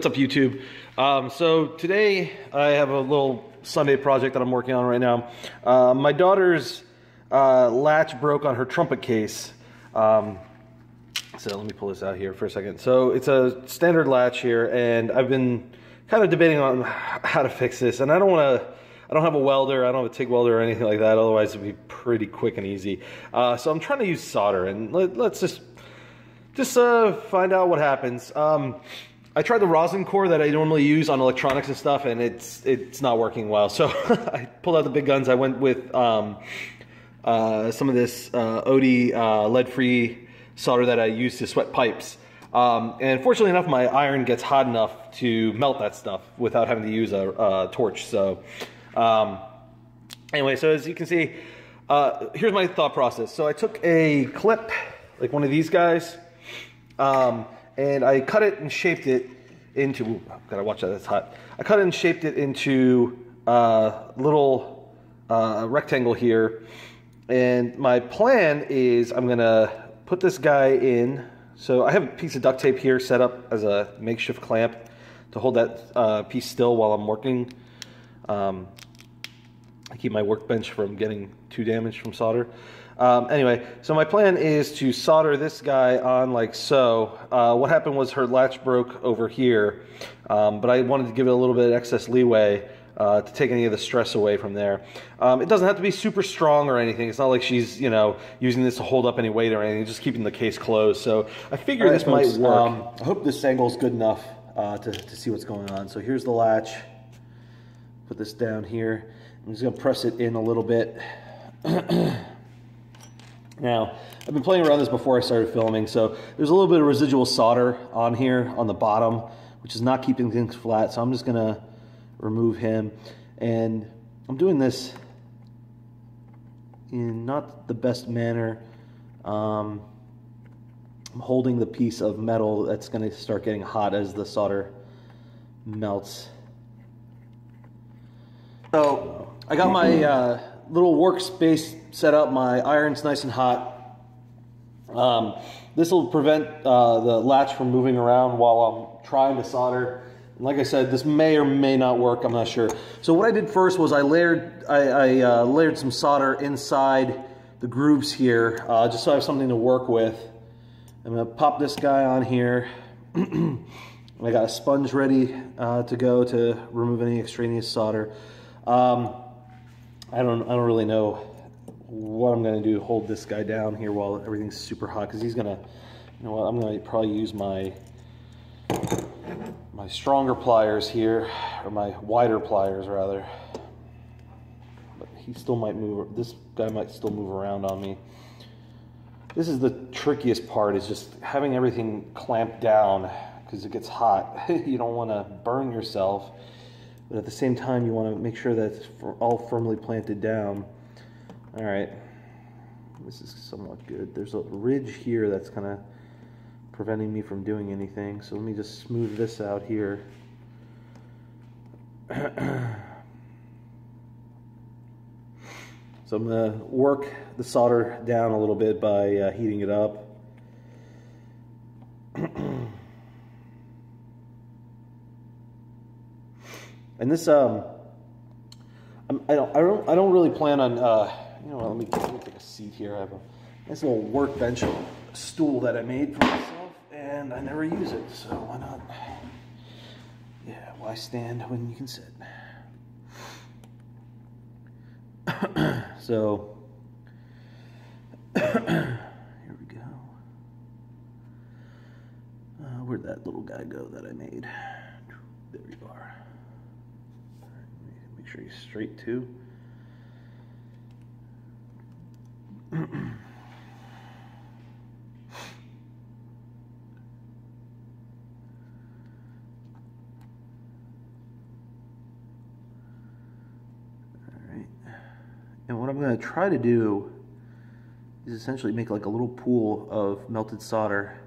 up, YouTube? So today I have a little Sunday project that I'm working on right now. My daughter's latch broke on her trumpet case. So let me pull this out here for a second. So it's a standard latch here, and I've been kind of debating on how to fix this. And I don't have a welder, I don't have a TIG welder or anything like that, otherwise it'd be pretty quick and easy. So I'm trying to use solder, and let's just find out what happens. I tried the rosin core that I normally use on electronics and stuff, and it's not working well. So I pulled out the big guns. I went with some of this OD lead-free solder that I use to sweat pipes. And fortunately enough, my iron gets hot enough to melt that stuff without having to use a torch. So anyway, so as you can see, here's my thought process. So I took a clip, like one of these guys, and I cut it and shaped it into, ooh, gotta watch that, that's hot. I cut it and shaped it into a little rectangle here. And my plan is I'm gonna put this guy in. So I have a piece of duct tape here set up as a makeshift clamp to hold that piece still while I'm working. I keep my workbench from getting too damaged from solder. Anyway, so my plan is to solder this guy on like so. What happened was her latch broke over here, but I wanted to give it a little bit of excess leeway to take any of the stress away from there. It doesn't have to be super strong or anything. It's not like she's, you know, using this to hold up any weight or anything, just keeping the case closed. So I figure this might work. I hope this angle is good enough to see what's going on. So here's the latch. Put this down here. I'm just gonna press it in a little bit. Now, I've been playing around this before I started filming, so there's a little bit of residual solder on here on the bottom, which is not keeping things flat, so I'm just gonna remove him. And I'm doing this in not the best manner. I'm holding the piece of metal that's gonna start getting hot as the solder melts. So I got my little workspace set up. My iron's nice and hot. This will prevent the latch from moving around while I'm trying to solder. And like I said, this may or may not work. I'm not sure. So what I did first was I layered some solder inside the grooves here, just so I have something to work with. I'm gonna pop this guy on here. I got a sponge ready to go to remove any extraneous solder. I don't really know what I'm gonna do to hold this guy down here while everything's super hot, because he's gonna, you know what, I'm gonna probably use my stronger pliers here, or my wider pliers rather. But he still might move, this guy might still move around on me. This is the trickiest part, is just having everything clamped down, because it gets hot. You don't wanna burn yourself, but at the same time you want to make sure that it's all firmly planted down. All right, this is somewhat good. There's a ridge here that's kind of preventing me from doing anything, so let me just smooth this out here. So I'm going to work the solder down a little bit by heating it up. And this, I don't really plan on, you know, let me take a seat here. I have a nice little workbench stool that I made for myself, and I never use it, so why not? Yeah, why stand when you can sit? So, here we go. Where'd that little guy go that I made? There you are. Make sure he's straight too. And what I'm going to try to do is essentially make like a little pool of melted solder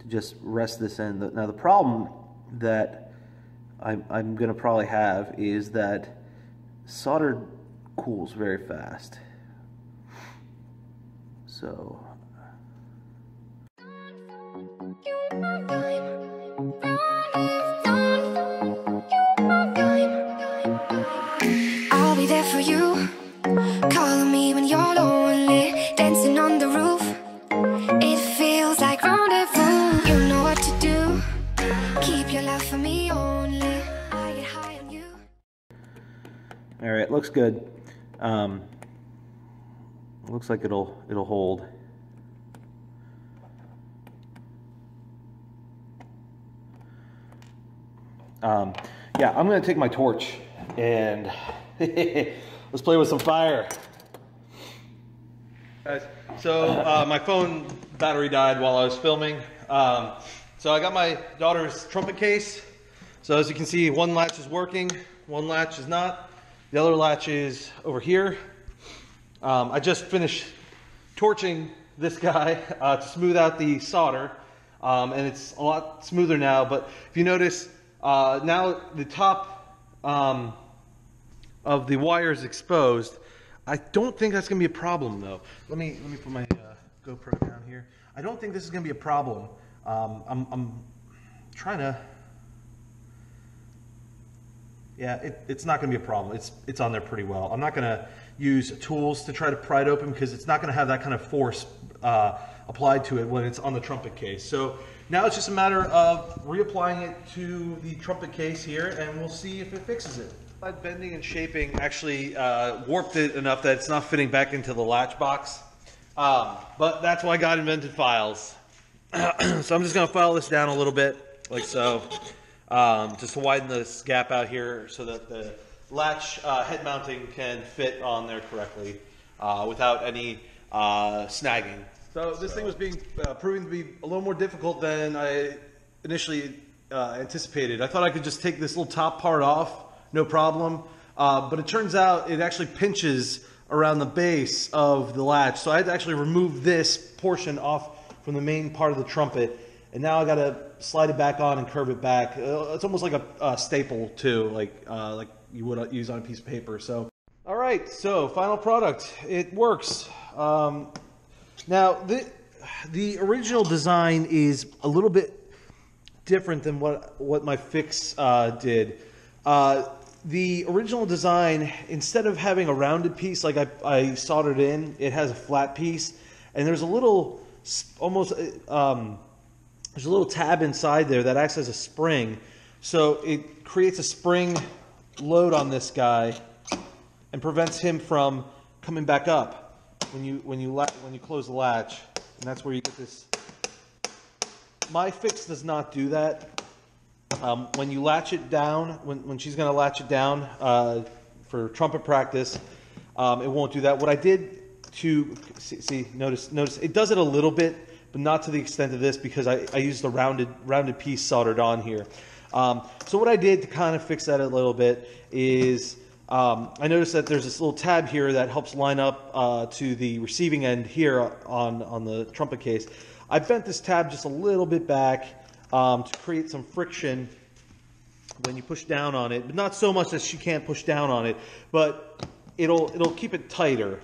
to just rest this in. Now the problem that I'm going to probably have is that solder cools very fast. So I'll be there for you, calling me when you're lonely, dancing on the roof. It feels like rendezvous. You know what to do. Keep your love for me only. I get high on you. All right, looks good. Looks like it'll hold. Yeah, I'm gonna take my torch and let's play with some fire. Guys, so my phone battery died while I was filming. So I got my daughter's trumpet case. So as you can see, one latch is working, one latch is not. The other latch is over here. I just finished torching this guy to smooth out the solder, and it's a lot smoother now. But if you notice, now the top of the wire is exposed. I don't think that's going to be a problem, though. Let me put my GoPro down here. I don't think this is going to be a problem. I'm trying to. Yeah, it's not going to be a problem. It's on there pretty well. I'm not going to use tools to try to pry it open because it's not going to have that kind of force applied to it when it's on the trumpet case. So now it's just a matter of reapplying it to the trumpet case here, and we'll see if it fixes it. Bending and shaping actually warped it enough that it's not fitting back into the latch box. But that's why God invented files. So I'm just going to file this down a little bit, like so. Just to widen this gap out here so that the latch head mounting can fit on there correctly without any snagging. So this thing was proving to be a little more difficult than I initially anticipated. I thought I could just take this little top part off, no problem, but it turns out it actually pinches around the base of the latch. So I had to actually remove this portion off from the main part of the trumpet, and now I got to slide it back on and curve it back. It's almost like a staple too, like you would use on a piece of paper. So, all right, so final product. It works. Now the original design is a little bit different than what my fix did. The original design, instead of having a rounded piece like I soldered in, it has a flat piece, and there's a little almost there's a little tab inside there that acts as a spring, so it creates a spring load on this guy and prevents him from coming back up when you close the latch, and that's where you get this. My fix does not do that. When you latch it down, when she's going to latch it down for trumpet practice, it won't do that. What I did to notice it does it a little bit, but not to the extent of this because I used the rounded piece soldered on here. So what I did to kind of fix that a little bit is I noticed that there's this little tab here that helps line up to the receiving end here on the trumpet case. I bent this tab just a little bit back to create some friction when you push down on it, but not so much that she can't push down on it, but it'll keep it tighter,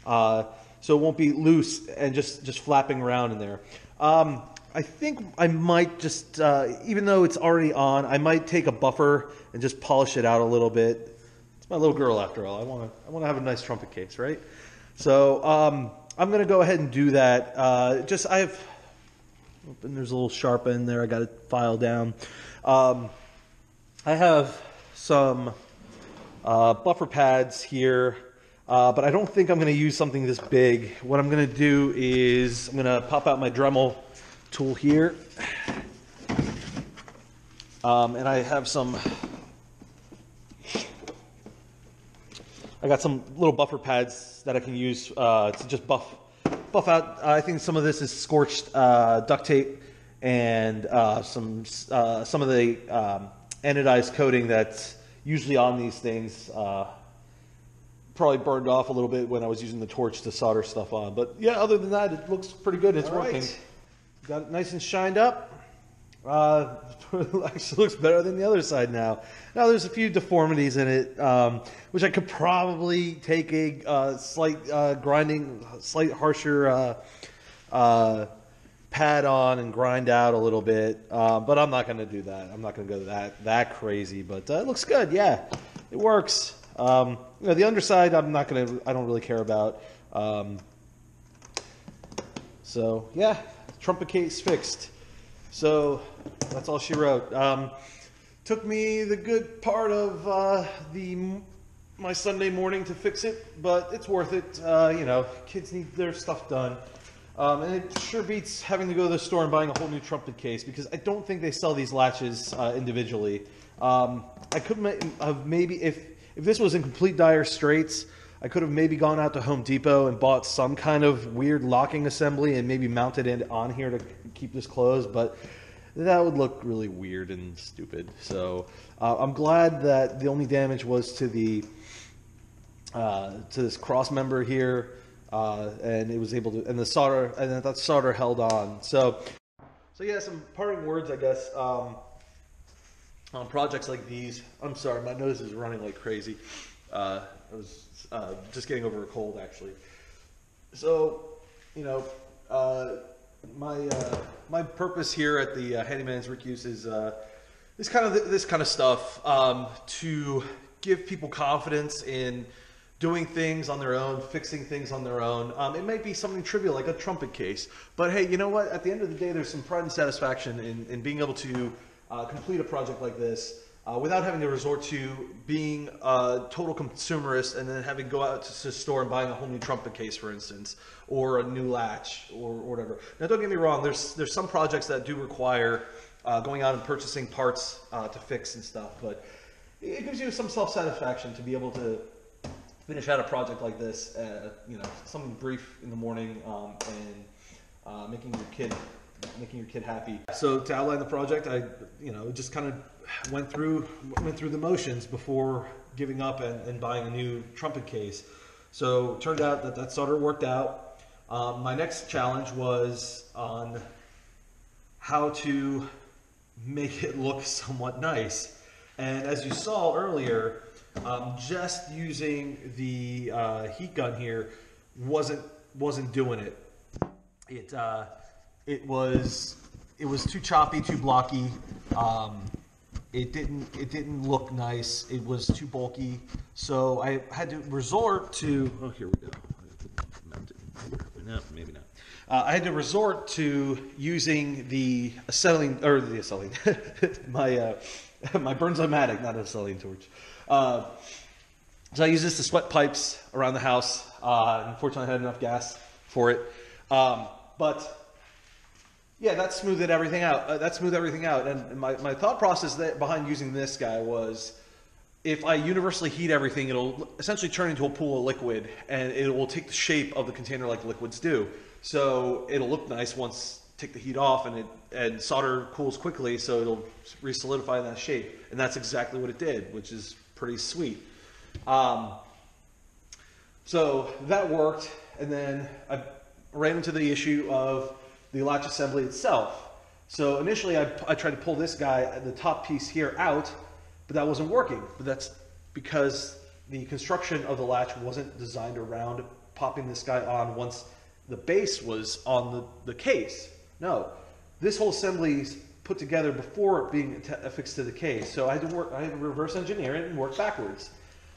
so it won't be loose and just flapping around in there. I think I might just, even though it's already on, I might take a buffer and just polish it out a little bit. It's my little girl after all. I want to have a nice trumpet case, right? So I'm going to go ahead and do that. And there's a little sharp end there. I got it filed down. I have some buffer pads here, but I don't think I'm going to use something this big. What I'm going to do is I'm going to pop out my Dremel tool here, and I have I got some little buffer pads that I can use to just buff out. I think some of this is scorched duct tape and some of the anodized coating that's usually on these things. Probably burned off a little bit when I was using the torch to solder stuff on. But yeah, other than that, it looks pretty good. It's working. Got it nice and shined up. Actually looks better than the other side now. Now there's a few deformities in it, which I could probably take a slight harsher pad on and grind out a little bit, but I'm not going to do that. I'm not going to go that crazy, but it looks good. Yeah, it works. You know, the underside, I don't really care about. So yeah, trumpet case fixed. So that's all she wrote. Took me the good part of my Sunday morning to fix it, but it's worth it. You know, kids need their stuff done. And it sure beats having to go to the store and buying a whole new trumpet case, because I don't think they sell these latches individually. I could have maybe, if this was in complete dire straits, I could have maybe gone out to Home Depot and bought some kind of weird locking assembly and maybe mounted it on here to keep this closed, but that would look really weird and stupid. So I'm glad that the only damage was to the to this cross member here, and it was able to, and the solder, and that solder held on. So yeah, some parting words, I guess, on projects like these. I'm sorry, my nose is running like crazy. I was just getting over a cold, actually. So, you know, my purpose here at the Handyman's Rick Use is this kind of stuff to give people confidence in doing things on their own, fixing things on their own. It might be something trivial like a trumpet case, but hey, you know what? At the end of the day, there's some pride and satisfaction in being able to complete a project like this without having to resort to being a total consumerist and then having to go out to the store and buying a whole new trumpet case, for instance, or a new latch or whatever. Now, don't get me wrong. There's some projects that do require going out and purchasing parts to fix and stuff, but it gives you some self-satisfaction to be able to finish out a project like this, you know, something brief in the morning, and making your kid happy. So to outline the project, I, you know, just kind of went through the motions before giving up and buying a new trumpet case. So it turned out that solder worked out. My next challenge was on how to make it look somewhat nice. And as you saw earlier, just using the heat gun here wasn't doing it. It was too choppy, too blocky. It didn't look nice. It was too bulky. So I had to resort to, oh, here we go. No, maybe not. I had to resort to using the acetylene, my Burns-O-Matic, not an acetylene torch. So I use this to sweat pipes around the house. Unfortunately, I had enough gas for it. But yeah, that smoothed everything out. And my thought process behind using this guy was, if I universally heat everything, it'll essentially turn into a pool of liquid, and it will take the shape of the container like liquids do. So it'll look nice once take the heat off, and solder cools quickly, so it'll re-solidify in that shape. And that's exactly what it did, which is pretty sweet. So that worked, and then I ran into the issue of the latch assembly itself. So initially I tried to pull this guy, the top piece here, out, but that wasn't working. But that's because the construction of the latch wasn't designed around popping this guy on once the base was on the case. No, this whole assembly is put together before it being affixed to the case. So I had to reverse engineer it and work backwards.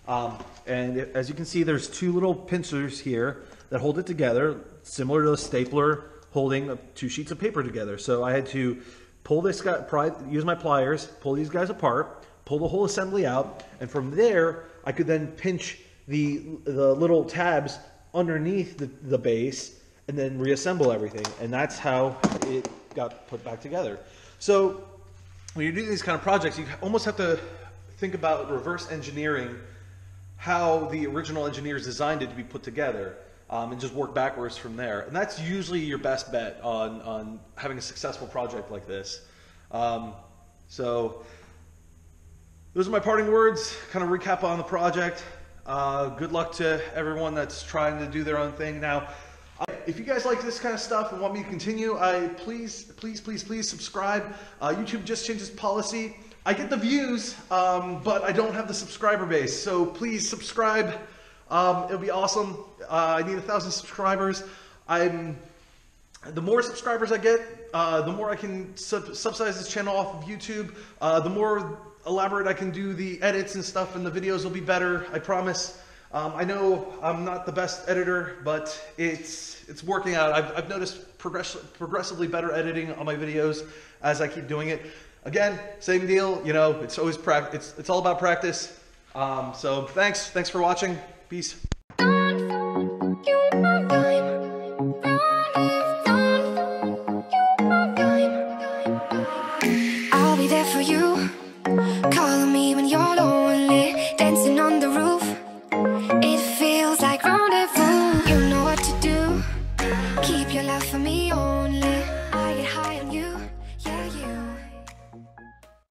As you can see, there's two little pincers here that hold it together, similar to a stapler holding two sheets of paper together. So I had to pull this guy, use my pliers, pull these guys apart, pull the whole assembly out, and from there I could then pinch the little tabs underneath the base and then reassemble everything. And that's how it got put back together. So when you're doing these kind of projects, you almost have to think about reverse engineering how the original engineers designed it to be put together, and just work backwards from there. And that's usually your best bet on having a successful project like this. So those are my parting words, kind of recap on the project. Good luck to everyone that's trying to do their own thing. Now, if you guys like this kind of stuff and want me to continue, please subscribe. YouTube just changed its policy. I get the views, but I don't have the subscriber base. So please subscribe. It'll be awesome. I need 1,000 subscribers. I'm the more subscribers I get, the more I can subsidize this channel off of YouTube, the more elaborate I can do the edits and stuff, and the videos will be better, I promise. I know I'm not the best editor, but it's working out. I've noticed progressively better editing on my videos as I keep doing it. Again, same deal, you know, it's always it's all about practice. So thanks for watching. Peace.